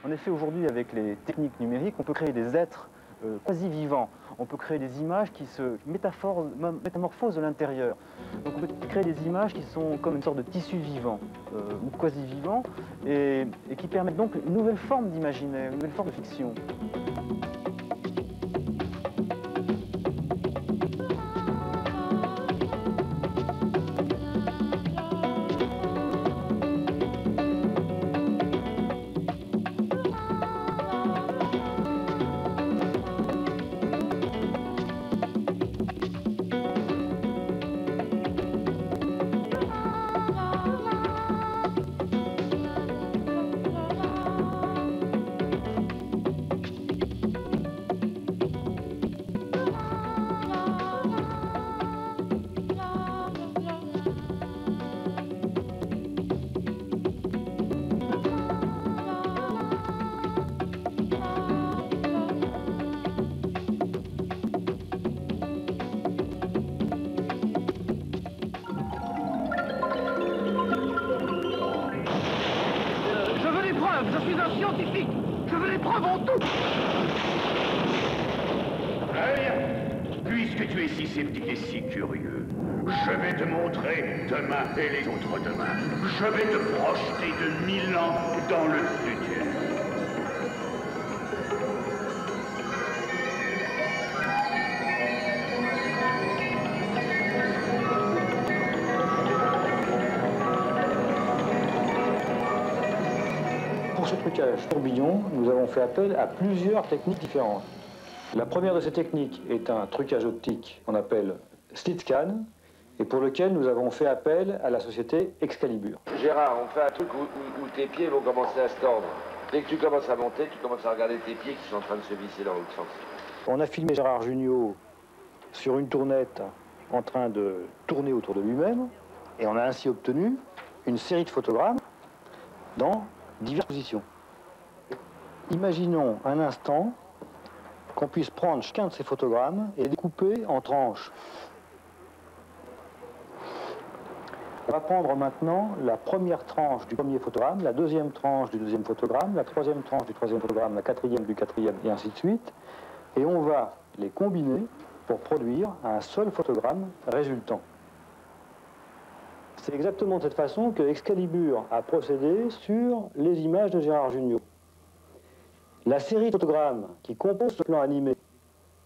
En effet, aujourd'hui, avec les techniques numériques, on peut créer des êtres quasi-vivants. On peut créer des images qui se métamorphosent de l'intérieur. Donc on peut créer des images qui sont comme une sorte de tissu vivant, ou quasi-vivant, et qui permettent donc une nouvelle forme d'imaginaire, une nouvelle forme de fiction. Je suis un scientifique. Je veux les preuves en tout. Très bien. Puisque tu es si sceptique et si curieux, je vais te montrer demain et les autres demain. Je vais te projeter de 1000 ans dans le futur. Pour ce trucage tourbillon, nous avons fait appel à plusieurs techniques différentes. La première de ces techniques est un trucage optique qu'on appelle SlitScan, et pour lequel nous avons fait appel à la société Excalibur. Gérard, on fait un truc où tes pieds vont commencer à se tordre. Dès que tu commences à monter, tu commences à regarder tes pieds qui sont en train de se visser dans l'autre sens. On a filmé Gérard Jugnot sur une tournette en train de tourner autour de lui-même, et on a ainsi obtenu une série de photogrammes dans diverses positions. Imaginons un instant qu'on puisse prendre chacun de ces photogrammes et les découper en tranches. On va prendre maintenant la première tranche du premier photogramme, la deuxième tranche du deuxième photogramme, la troisième tranche du troisième photogramme, la quatrième du quatrième, et ainsi de suite. Et on va les combiner pour produire un seul photogramme résultant. C'est exactement de cette façon que Excalibur a procédé sur les images de Gérard Jugnot. La série de photogrammes qui compose ce plan animé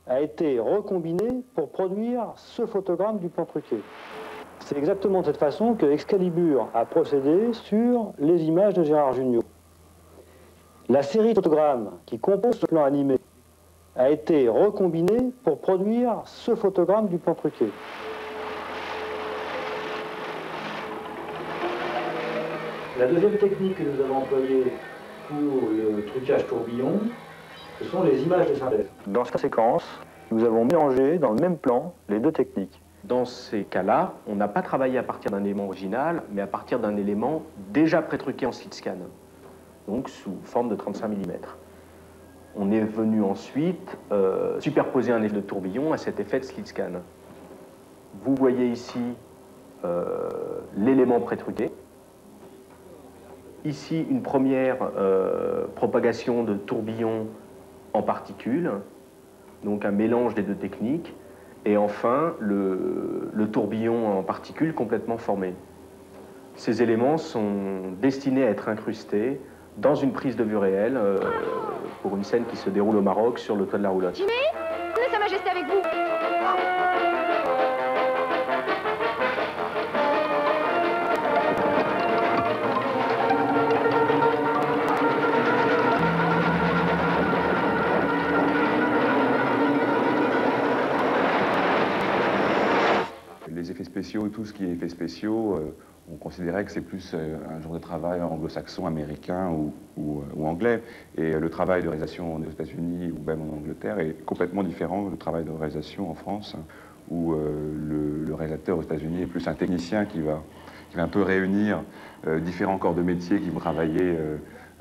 a été recombinée pour produire ce photogramme du plan truqué. C'est exactement de cette façon que Excalibur a procédé sur les images de Gérard Jugnot. La série de photogrammes qui compose ce plan animé a été recombinée pour produire ce photogramme du plan truqué. La deuxième technique que nous avons employée pour le trucage tourbillon, ce sont les images de synthèse. Dans cette séquence, nous avons mélangé dans le même plan les deux techniques. Dans ces cas-là, on n'a pas travaillé à partir d'un élément original, mais à partir d'un élément déjà pré-truqué en SlitScan, donc sous forme de 35 mm. On est venu ensuite superposer un effet de tourbillon à cet effet de SlitScan. Vous voyez ici l'élément pré-truqué. Ici, une première propagation de tourbillon en particules, donc un mélange des deux techniques, et enfin le tourbillon en particules complètement formé. Ces éléments sont destinés à être incrustés dans une prise de vue réelle pour une scène qui se déroule au Maroc sur le toit de la roulotte. Jimmy, prenez Sa Majesté avec vous. Les effets spéciaux, tout ce qui est effets spéciaux, on considérait que c'est plus un genre de travail anglo-saxon, américain ou anglais. Et le travail de réalisation aux États-Unis ou même en Angleterre est complètement différent du travail de réalisation en France, où le réalisateur aux États-Unis est plus un technicien qui va un peu réunir différents corps de métier qui vont travailler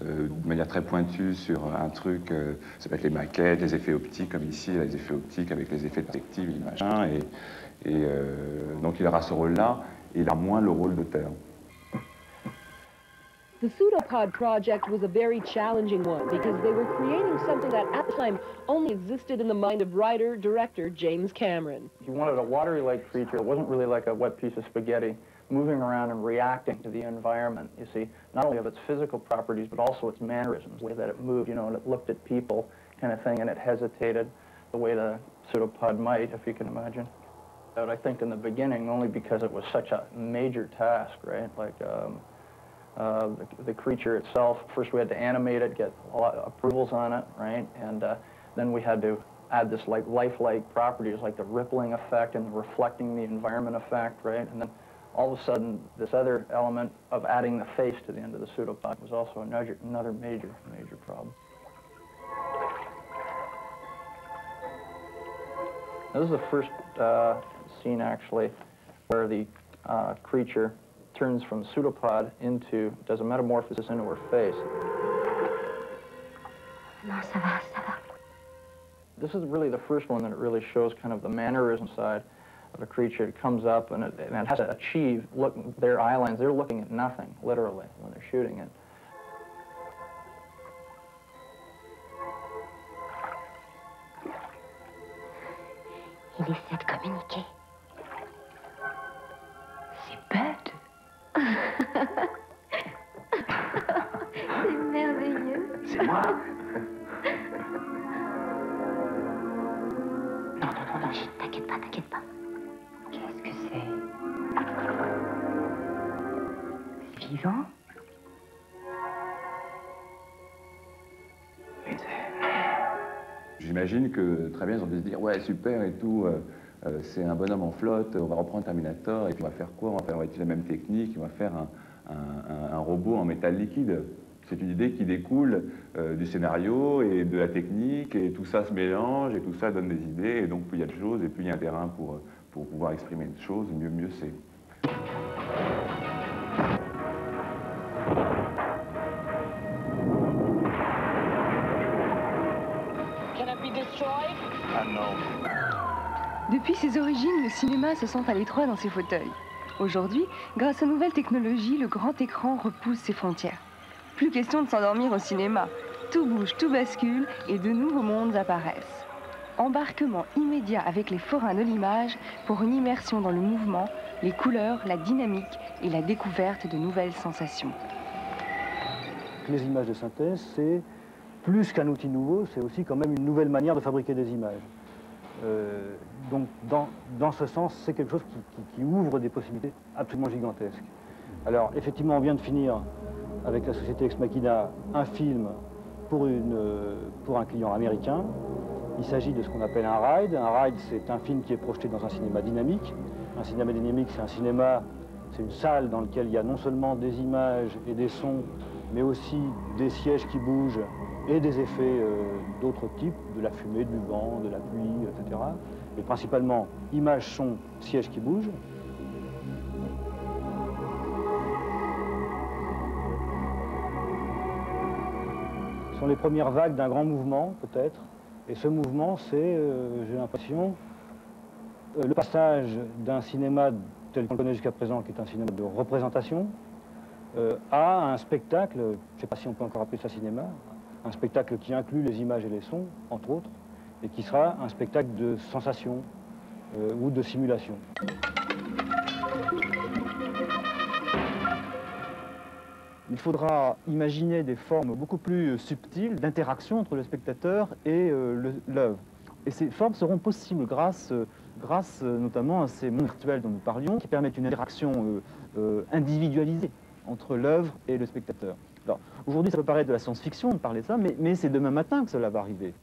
de manière très pointue sur un truc. Ça peut être les maquettes, les effets optiques, comme ici, les effets optiques avec les effets de perspective et machin. Donc il aura ce rôle-là, et il a moins le rôle d'auteur. The pseudopod project was a very challenging one because they were creating something that at the time only existed in the mind of writer-director James Cameron. He wanted a watery-like creature that wasn't really like a wet piece of spaghetti, moving around and reacting to the environment, you see, not only of its physical properties, but also its mannerisms, the way that it moved, you know, and it looked at people kind of thing, and it hesitated the way the pseudopod might, if you can imagine. But I think in the beginning, only because it was such a major task, right? Like the creature itself, first we had to animate it, get a lot of approvals on it, right? And then we had to add this like lifelike properties, like the rippling effect and the reflecting the environment effect, right? And then all of a sudden, this other element of adding the face to the end of the pseudopod was also another major problem. Now, this is the first scene, actually, where the creature turns from pseudopod does a metamorphosis into her face. Non, ça va, ça va. This is really the first one that it really shows kind of the mannerism side of a creature. It comes up and it has to achieve, look, their eye lines, they're looking at nothing, literally, when they're shooting it. Il essaie de communiquer. C'est bête. C'est merveilleux. C'est moi. Non, chut, t'inquiète pas, t'inquiète pas. Qu'est-ce que c'est? C'est vivant? J'imagine que très bien ils ont dû se dire ouais super et tout, c'est un bonhomme en flotte, on va reprendre Terminator et puis on va faire quoi? On va utiliser la même technique, on va faire un robot en métal liquide. C'est une idée qui découle du scénario et de la technique et tout ça se mélange et tout ça donne des idées et donc plus il y a de choses et plus il y a un terrain pour pouvoir exprimer une chose, mieux c'est. Depuis ses origines, le cinéma se sent à l'étroit dans ses fauteuils. Aujourd'hui, grâce aux nouvelles technologies, le grand écran repousse ses frontières. Plus question de s'endormir au cinéma. Tout bouge, tout bascule et de nouveaux mondes apparaissent. Embarquement immédiat avec les forains de l'image pour une immersion dans le mouvement, les couleurs, la dynamique et la découverte de nouvelles sensations. Les images de synthèse, c'est plus qu'un outil nouveau, c'est aussi quand même une nouvelle manière de fabriquer des images. Donc dans ce sens, c'est quelque chose qui ouvre des possibilités absolument gigantesques. Alors effectivement, on vient de finir avec la société Ex Machina un film pour un client américain. Il s'agit de ce qu'on appelle un ride. Un ride, c'est un film qui est projeté dans un cinéma dynamique. Un cinéma dynamique, c'est une salle dans laquelle il y a non seulement des images et des sons, mais aussi des sièges qui bougent et des effets d'autres types, de la fumée, du vent, de la pluie, etc. Et principalement, images, sons, sièges qui bougent. Ce sont les premières vagues d'un grand mouvement, peut-être. Et ce mouvement, c'est, j'ai l'impression, le passage d'un cinéma tel qu'on le connaît jusqu'à présent, qui est un cinéma de représentation, à un spectacle, je ne sais pas si on peut encore appeler ça cinéma, un spectacle qui inclut les images et les sons, entre autres, et qui sera un spectacle de sensation ou de simulation. Il faudra imaginer des formes beaucoup plus subtiles d'interaction entre le spectateur et l'œuvre. Et ces formes seront possibles grâce notamment à ces mondes virtuels dont nous parlions, qui permettent une interaction individualisée entre l'œuvre et le spectateur. Alors, aujourd'hui, ça peut paraître de la science-fiction de parler de ça, mais c'est demain matin que cela va arriver.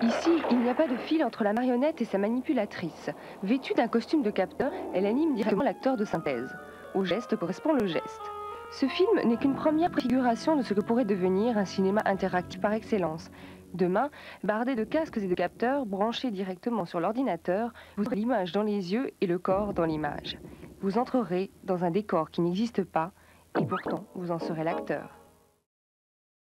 Ici, il n'y a pas de fil entre la marionnette et sa manipulatrice. Vêtue d'un costume de capteur, elle anime directement l'acteur de synthèse. Au geste correspond le geste. Ce film n'est qu'une première préfiguration de ce que pourrait devenir un cinéma interactif par excellence. Demain, bardé de casques et de capteurs branchés directement sur l'ordinateur, vous aurez l'image dans les yeux et le corps dans l'image. Vous entrerez dans un décor qui n'existe pas, et pourtant vous en serez l'acteur.